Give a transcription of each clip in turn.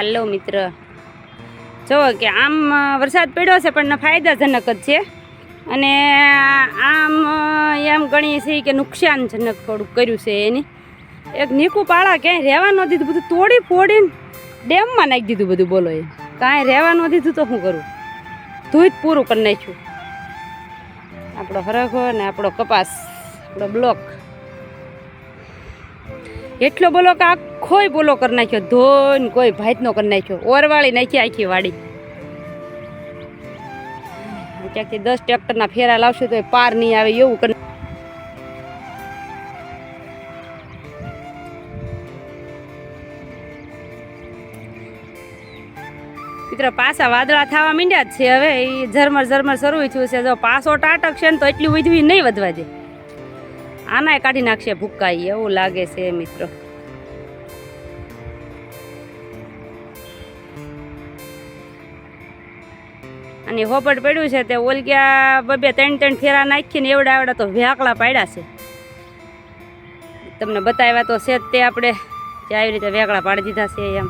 હાલો મિત્ર, જો કે આમ વરસાદ પડ્યો છે પણ ફાયદાજનક જ છે અને આમ એમ ગણીએ છીએ કે નુકસાનજનક થોડુંક કર્યું છે. એની એક નીકું પાળા ક્યાંય રહેવા ન દીધું, બધું તોડી ફોડીને ડેમમાં નાખી દીધું બધું. બોલો, એ કાંઈ રહેવા ન દીધું તો શું કરું? ધોઈ જ પૂરું કરી નાખ્યું. આપણો હરખો ને આપણો કપાસ, આપણો બ્લોક એટલો બોલો કે આખોય બોલો કરી નાખ્યો, ધોઈને કોઈ ભાતનો કરી નાખ્યો, ઓરવાળી નાખી આખી વાડી. ક્યાંકથી 10 ટ્રેક્ટરના ફેરા લાવશું તો પાર નહીં આવે એવું કરી. મિત્ર પાછા વાદળા થવા માંડ્યા જ છે. હવે એ ઝરમર ઝરમર શરૂ થયું છે. જો પાછો ટાટક છે ને તો એટલી વધવી નહીં વધવા દે, આનાય કાઢી નાખશે ભૂકાઈ એવું લાગે છે મિત્રો. અને હોપટ પડ્યું છે તે ઓલગ્યા 2-3 ફેરા નાખીને એવડા તો વ્યાકલા પાડ્યા છે. તમને બતાવ્યા તો છે જ તે આપણે જે આવી રીતે વ્યાકળા પાડી દીધા છે. એમ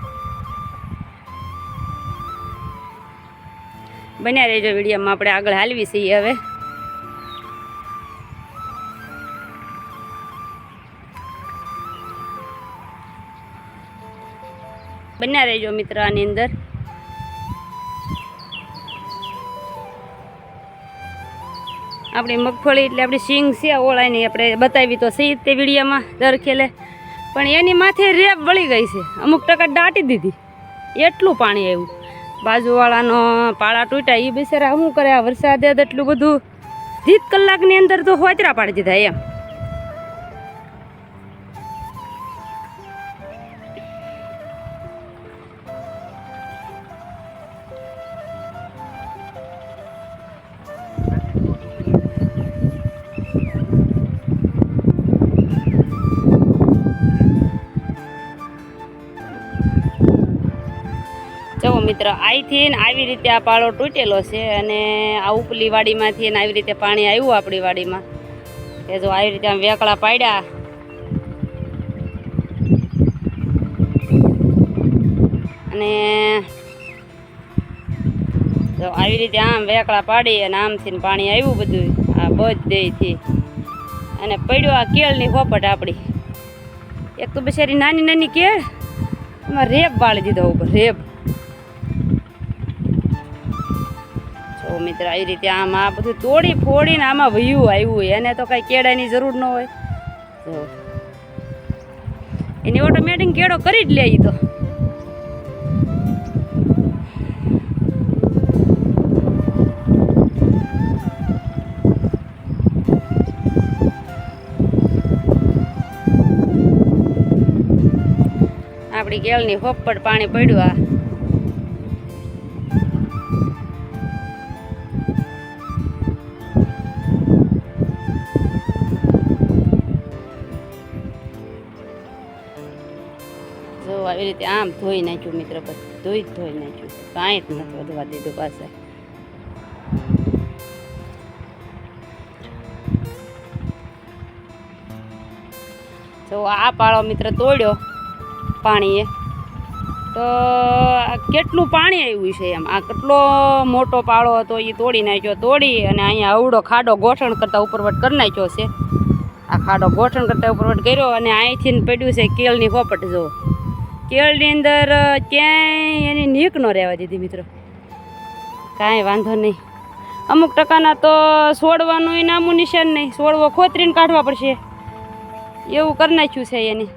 બન્યા રહેજો વિડીયોમાં, આપણે આગળ હાલવી છીએ. હવે બન્યા રહેજો મિત્ર. આની અંદર આપણી મગફળી એટલે આપણી સિંગ છે ઓળાની, આપણે બતાવી તો સહી તે વિડીયોમાં દર ખેલે. પણ એની માથે રેપ વળી ગઈ છે, અમુક ટકા દાટી દીધી, એટલું પાણી આવ્યું. બાજુવાળાનો પાળા તૂટ્યા, એ બિચારા શું કરે? આ વરસાદે એટલું બધું 30 કલાકની અંદર તો હોતરા પાડી દીધા. એમ જો મિત્ર, અહીંથી ને આવી રીતે આ પાળો તૂટેલો છે અને આ ઉપલી વાડીમાંથી ને આવી રીતે પાણી આવ્યું આપણી વાડીમાં. એ જો આવી રીતે આમ વેકળા પાડ્યા અને જો આવી રીતે આમ વેકળા પાડી અને આમથી પાણી આવ્યું બધું આ બધેથી અને પડ્યો આ કેળની હોપટ આપણી. એક તો બિચારી નાની નાની કેળ, એમાં રેપ વાળી દીધો ઉપર, રેપ. મિત્ર આવી રીતે આમ આ બધું તોડી ફોડીને આમાં વયું આવ્યું. એને તો કઈ કેળાની જરૂર ન હોય, તો એની ઓટોમેટિક કેળો કરી જ લે. તો આપણી કેળની હોપટ પાણી પડ્યું. આ આવી રીતે આમ ધોઈ નાખ્યું મિત્ર, બધું જ ધોઈ નાખ્યું, કાંઈ જ નથી વધવા દીધું પાસે. જો આ પાળો મિત્ર તોડ્યો પાણીએ તો કેટલું પાણી આવ્યું છે. એમ આ કેટલો મોટો પાળો હતો એ તોડી નાખ્યો. તોડી અને અહીંયા અવડો ખાડો ગોઠણ કરતાં ઉપરવટ કરી નાખ્યો છે. આ ખાડો ગોઠણ કરતાં ઉપરવટ કર્યો અને અહીંથી પડ્યું છે કેળની હોપટ. જો કેળની અંદર ક્યાંય એની નીક ન રહેવા દીધી મિત્રો, કાંઈ વાંધો નહીં. અમુક ટકાના તો છોડવાનું નામું નિશાન નહીં, છોડવો ખોતરીને કાઢવા પડશે એવું કરી નાખ્યું છે એની.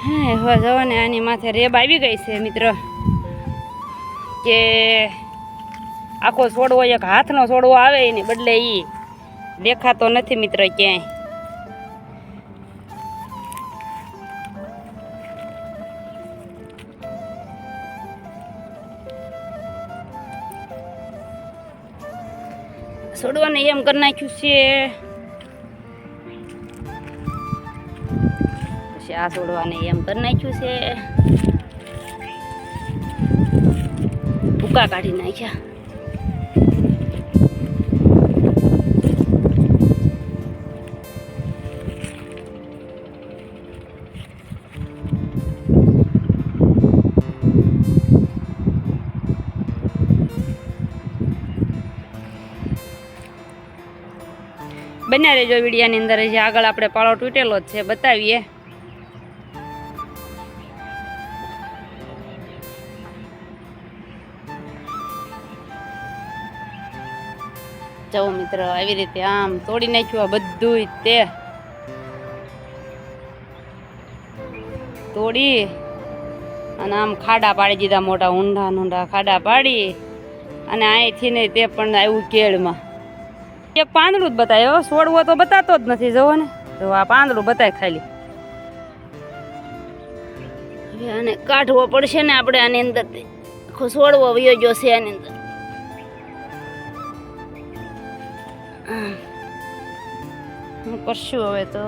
હા હવે જવો ને આની માથે રેબ આવી ગઈ છે મિત્ર, કે આખો છોડવો એક હાથનો છોડવો આવે એની બદલે એ દેખાતો નથી મિત્ર ક્યાંય. છોડવાને એમ કરી નાખ્યું છે, પછી આ છોડવાને એમ કરી નાખ્યું છે, ભૂકા કાઢી નાખ્યા. બન્યા રહેજો વિડીયાની અંદર. જે આગળ આપણે પાળો તૂટેલો જ છે બતાવીએ. જો મિત્ર આવી રીતે આમ તોડી નાખ્યું આ બધું તે તોડી અને આમ ખાડા પાડી દીધા, મોટા ઊંડા ઊંડા ખાડા પાડી અને અહીંથી નહીં તે પણ આવ્યું કેળમાં. એક પાંદડું જ બતાવ્યો, છોડવો તો બતાતો જ નથી. જુઓ ને, જો આ પાંદડું બતાય ખાલી. હવે આને કાઢવો પડશે ને આપણે આની અંદર. છોડવો વયો ગયો છે આની અંદર. હું કરશું હવે તો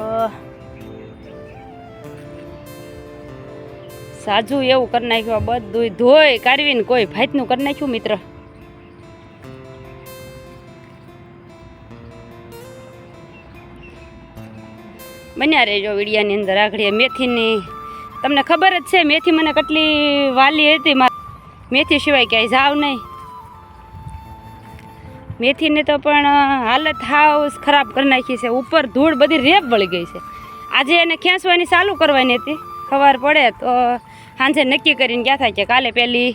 સાજુ એવું કરી નાખ્યું. બધું ધોઈ કાઢવીને કોઈ ભાતનું કરી નાખ્યું મિત્ર. બન્યા રહેજો વિડીયાની અંદર. આગળ મેથીની તમને ખબર જ છે, મેથી મને કેટલી વાલી હતી. મેથી સિવાય ક્યાંય જાવ નહીં. મેથીને તો પણ હાલત હાવ ખરાબ કરી નાખી છે. ઉપર ધૂળ બધી રેપ વળી ગઈ છે. આજે એને ખેંચવાની ચાલુ કરવાની હતી. ખબર પડે તો સાંજે નક્કી કરીને ગયા થાય કે કાલે પહેલી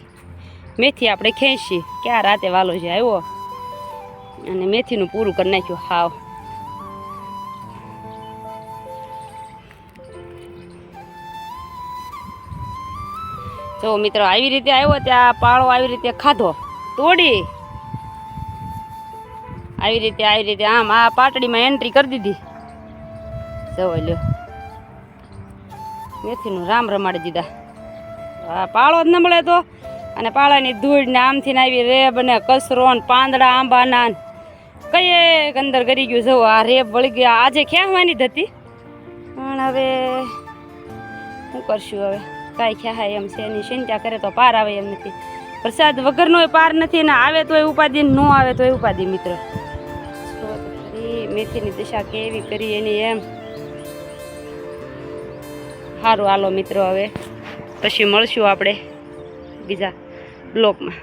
મેથી આપણે ખેંચી. ક્યાં રાતે વાલો છે આવ્યો અને મેથીનું પૂરું કરી નાખ્યું હાવ. જો મિત્રો આવી રીતે આવ્યો ત્યાં પાળો આવી રીતે ખાધો તોડી આવી રીતે આમ આ પાટડીમાં એન્ટ્રી કરી દીધી. જવો લ્યો મેથીનું રામ રમાડી દીધા. આ પાળો જ ન મળે તો. અને પાળાની ધૂળ ને આમથી આવી રેબ ને કચરો ને પાંદડા આંબાના કઈ અંદર કરી ગયું. જવો આ રેબ વળી ગયા. આજે ખેંચવાની જ હતી પણ હવે શું કરશું. હવે કાંઈ ખેહાય એમ છે એની ચિંતા કરે તો પાર આવે એમ નથી. વરસાદ વગરનો પાર નથી ને આવે તો એ ઉપાધિ, ન આવે તો એ ઉપાધિ મિત્ર. મેથીની દિશા કેવી કરી એની એમ. સારું હાલો મિત્રો, હવે પછી મળશું આપણે બીજા બ્લોગમાં.